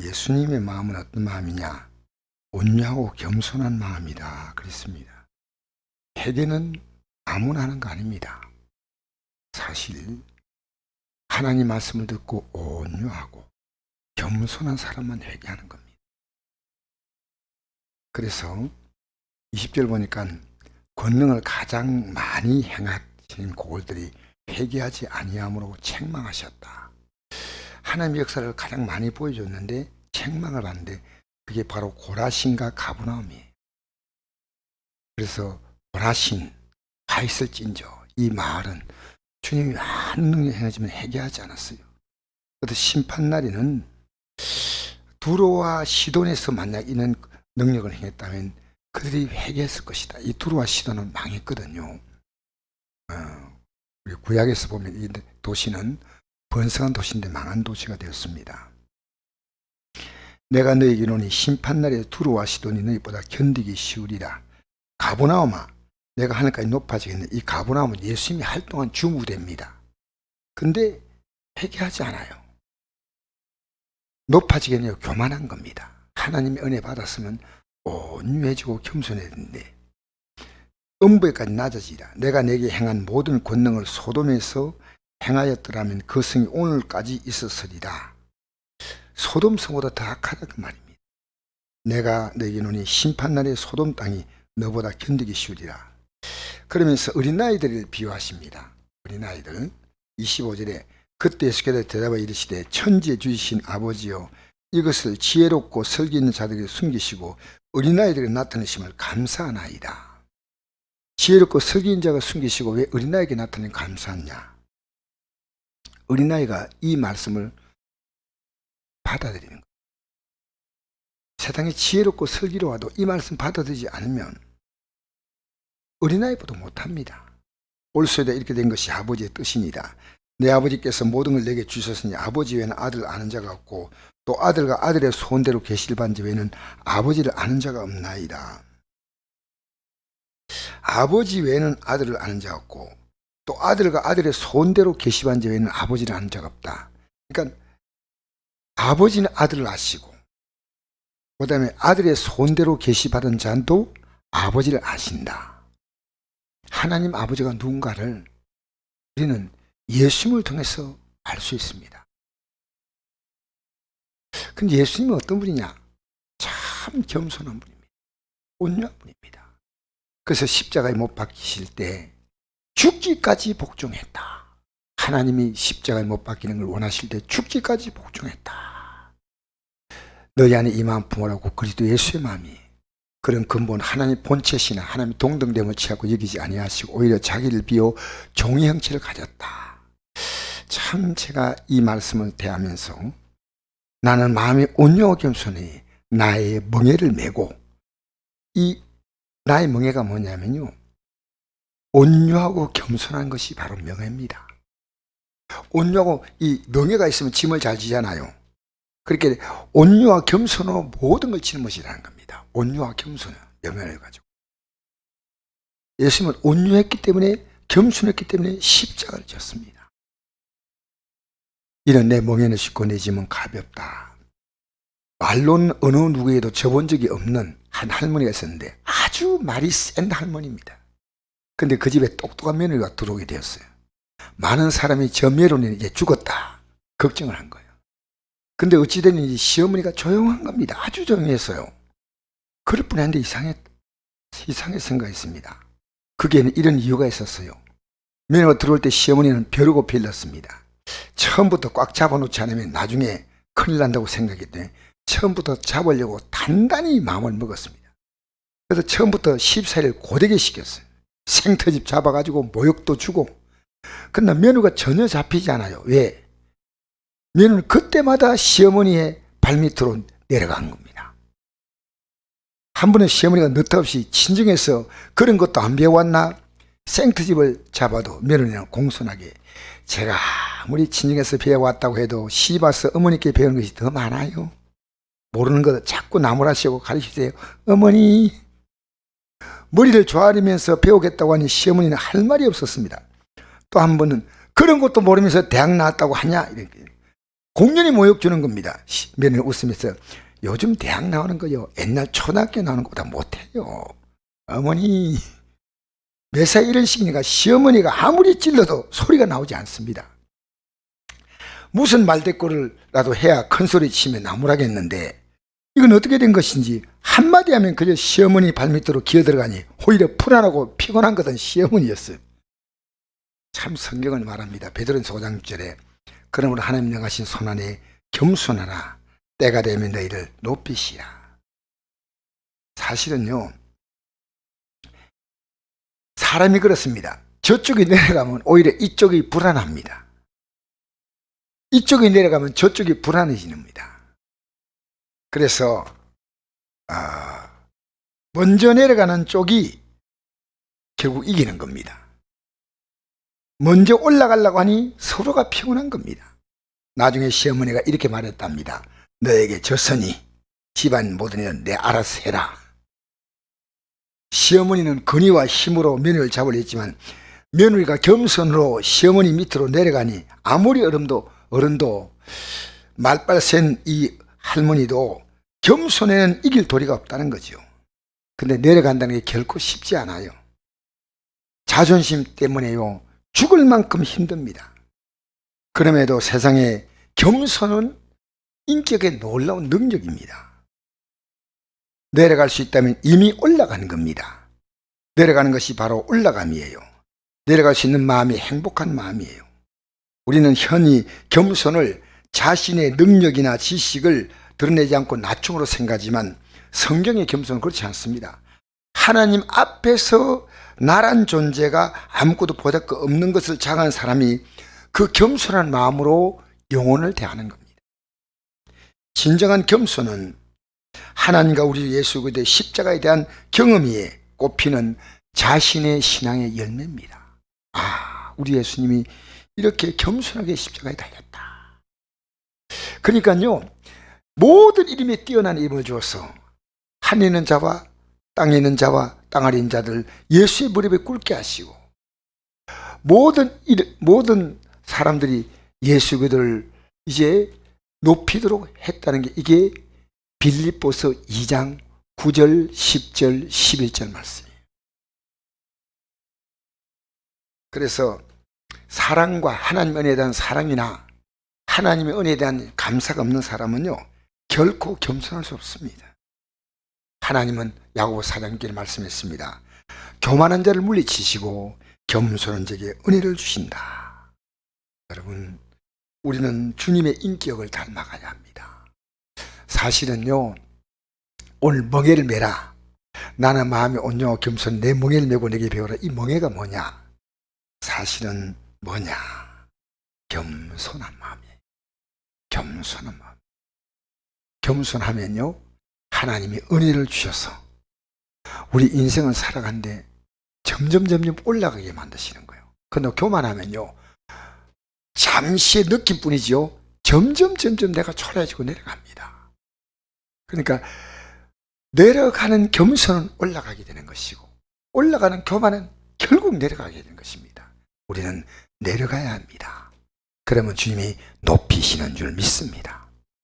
예수님의 마음은 어떤 마음이냐? 온유하고 겸손한 마음이다 그랬습니다. 회개는 아무나 하는 거 아닙니다. 사실 하나님 말씀을 듣고 온유하고 겸손한 사람만 회개하는 겁니다. 그래서 20절 보니까 권능을 가장 많이 행하신 고을들이 회개하지 아니함으로 책망하셨다. 하나님의 역사를 가장 많이 보여줬는데 책망을 받는데 그게 바로 고라신과 가브나움이에요. 그래서 고라신 가 있을진저 이 마을은 주님이 많은 능력을 행하지만 회개하지 않았어요. 그래서 심판날에는 두로와 시돈에서 만약 이런 능력을 행했다면 그들이 회개했을 것이다. 이 두로와 시돈은 망했거든요. 우리 구약에서 보면 이 도시는 번성한 도시인데 망한 도시가 되었습니다. 내가 너에게 이르노니 심판날에 두로와 시돈이 너희보다 견디기 쉬우리라. 가버나움아 내가 하늘까지 높아지겠네. 이 가버나움은 예수님이 활동한 주무대입니다. 근데 회개하지 않아요. 높아지겠네요. 교만한 겁니다. 하나님의 은혜 받았으면 온유해지고 겸손해야 되는데 음부에까지 낮아지라. 내가 내게 행한 모든 권능을 소돔에서 행하였더라면 그 성이 오늘까지 있었으리라. 소돔 성보다 더 악하다 그 말입니다. 내가 내게 이르노니 심판날에 소돔 땅이 너보다 견디기 쉬우리라. 그러면서 어린아이들을 비유하십니다. 어린아이들 25절에 그때 예수께서 대답하여 이르시되 천지에 주신 아버지여 이것을 지혜롭고 설기 있는 자들에게 숨기시고 어린아이들에게 나타내심을 감사하나이다. 지혜롭고 설기 있는 자가 숨기시고 왜 어린아이에게 나타내면 감사하냐? 어린아이가 이 말씀을 받아들이는 거예요. 세상에 지혜롭고 설기로와도 이 말씀 받아들이지 않으면 어린아이보다 못합니다. 올소이다 이렇게 된 것이 아버지의 뜻이니라. 내 아버지께서 모든 걸 내게 주셨으니 아버지 외에는 아들 아는 자가 없고 또 아들과 아들의 소원대로 계시를 받은 자 외에는 아버지를 아는 자가 없나이다. 아버지 외에는 아들을 아는 자가 없고 또 아들과 아들의 소원대로 계시받은 자 외에는 아버지를 아는 자가 없다. 그러니까 아버지는 아들을 아시고 그 다음에 아들의 소원대로 계시받은 자도 아버지를 아신다. 하나님 아버지가 누군가를 우리는 예수님을 통해서 알 수 있습니다. 근데 예수님은 어떤 분이냐? 참 겸손한 분입니다. 온유한 분입니다. 그래서 십자가에 못 박히실 때 죽기까지 복종했다. 하나님이 십자가에 못 박히는 걸 원하실 때 죽기까지 복종했다. 너희 안에 이 마음 품으라고 그리스도 예수의 마음이 그런 근본 하나님 본체시나 하나님 동등됨을 취하고 여기지 아니하시고 오히려 자기를 비워 종의 형체를 가졌다. 참 제가 이 말씀을 대하면서 나는 마음이 온유하고 겸손히 나의 멍에를 메고 이 나의 멍에가 뭐냐면요. 온유하고 겸손한 것이 바로 명예입니다. 온유하고 이 명예가 있으면 짐을 잘 지잖아요. 그렇게 온유와 겸손으로 모든 걸 짊어지라는 겁니다. 온유와 겸손, 명예를 가지고. 예수님은 온유했기 때문에 겸손했기 때문에 십자가를 졌습니다. 이런 내 멍에는 쉽고 내 짐은 가볍다. 말로는 어느 누구에도 접은 적이 없는 한 할머니가 있었는데 아주 말이 센 할머니입니다. 근데 그 집에 똑똑한 며느리가 들어오게 되었어요. 많은 사람이 저 며느리는 이제 죽었다 걱정을 한 거예요. 근데 어찌됐는지 시어머니가 조용한 겁니다. 아주 조용했어요. 그럴 뻔한데 이상하게 생각했습니다. 그게는 이런 이유가 있었어요. 며느리가 들어올 때 시어머니는 벼르고 빌렸습니다. 처음부터 꽉 잡아놓지 않으면 나중에 큰일 난다고 생각했더니 처음부터 잡으려고 단단히 마음을 먹었습니다. 그래서 처음부터 14일 고되게 시켰어요. 생터집 잡아가지고 모욕도 주고. 그러나 며느리가 전혀 잡히지 않아요. 왜? 며느리는 그때마다 시어머니의 발밑으로 내려간 겁니다. 한 번은 시어머니가 느닷없이 친정에서 그런 것도 안 배워왔나? 생트집을 잡아도 며느리는 공손하게 제가 아무리 친정에서 배워왔다고 해도 시집와서 어머니께 배우는 것이 더 많아요. 모르는 것 자꾸 나무라시고 가르치세요. 어머니 머리를 조아리면서 배우겠다고 하니 시어머니는 할 말이 없었습니다. 또 한 번은 그런 것도 모르면서 대학 나왔다고 하냐 이렇게 공연히 모욕 주는 겁니다. 며느리 웃으면서 요즘 대학 나오는 거요 옛날 초등학교 나오는 것보다 못해요. 어머니 매사 이런 식이니까 시어머니가 아무리 찔러도 소리가 나오지 않습니다. 무슨 말대꾸를라도 해야 큰 소리 치면 나무라겠는데 이건 어떻게 된 것인지 한마디 하면 그저 시어머니 발밑으로 기어들어가니 오히려 불안하고 피곤한 것은 시어머니였어요. 참 성경은 말합니다. 베드로전서 5장 6절에 그러므로 하나님 명하신 손안에 겸손하라. 때가 되면 너희를 높이시라. 사실은요 사람이 그렇습니다. 저쪽이 내려가면 오히려 이쪽이 불안합니다. 이쪽이 내려가면 저쪽이 불안해집니다. 그래서 먼저 내려가는 쪽이 결국 이기는 겁니다. 먼저 올라가려고 하니 서로가 피곤한 겁니다. 나중에 시어머니가 이렇게 말했답니다. 너에게 졌으니 집안 모든 일은 내 알아서 해라. 시어머니는 근위와 힘으로 며느리를 잡으려 했지만 며느리가 겸손으로 시어머니 밑으로 내려가니 아무리 어른도 말빨 센 이 할머니도 겸손에는 이길 도리가 없다는 거죠. 근데 내려간다는 게 결코 쉽지 않아요. 자존심 때문에요 죽을 만큼 힘듭니다. 그럼에도 세상에 겸손은 인격의 놀라운 능력입니다. 내려갈 수 있다면 이미 올라간 겁니다. 내려가는 것이 바로 올라감이에요. 내려갈 수 있는 마음이 행복한 마음이에요. 우리는 흔히 겸손을 자신의 능력이나 지식을 드러내지 않고 낮춤으로 생각하지만 성경의 겸손은 그렇지 않습니다. 하나님 앞에서 나란 존재가 아무것도 보잘 것 없는 것을 자각한 사람이 그 겸손한 마음으로 영혼을 대하는 겁니다. 진정한 겸손은 하나님과 우리 예수 그리스도의 십자가에 대한 경험에 꼽히는 자신의 신앙의 열매입니다. 우리 예수님이 이렇게 겸손하게 십자가에 달렸다. 그러니까요 모든 이름에 뛰어난 이름을 주어서 하늘에 있는 자와 땅에 있는 자와 땅 아래 있는 자들 예수의 무릎에 꿇게 하시고 모든 사람들이 예수 그리스도를 이제 높이도록 했다는 게 이게 빌립보서 2장 9절 10절 11절 말씀이에요. 그래서 사랑과 하나님 은혜에 대한 사랑이나 하나님의 은혜에 대한 감사가 없는 사람은요 결코 겸손할 수 없습니다. 하나님은 야고보 4장기를 말씀했습니다. 교만한 자를 물리치시고 겸손한 자에게 은혜를 주신다. 여러분 우리는 주님의 인격을 닮아가야 합니다. 사실은요 오늘 멍에를 메라. 나는 마음이 온유하고 겸손 내 멍에를 메고 내게 배우라. 이 멍에가 뭐냐? 사실은 뭐냐? 겸손한 마음이에요. 겸손한 마음. 겸손하면요 하나님이 은혜를 주셔서 우리 인생을 살아가는데 점점 올라가게 만드시는 거예요. 그런데 교만하면요 잠시의 느낌뿐이지요 점점 내가 초라해지고 내려갑니다. 그러니까 내려가는 겸손은 올라가게 되는 것이고 올라가는 교만은 결국 내려가게 되는 것입니다. 우리는 내려가야 합니다. 그러면 주님이 높이시는 줄 믿습니다.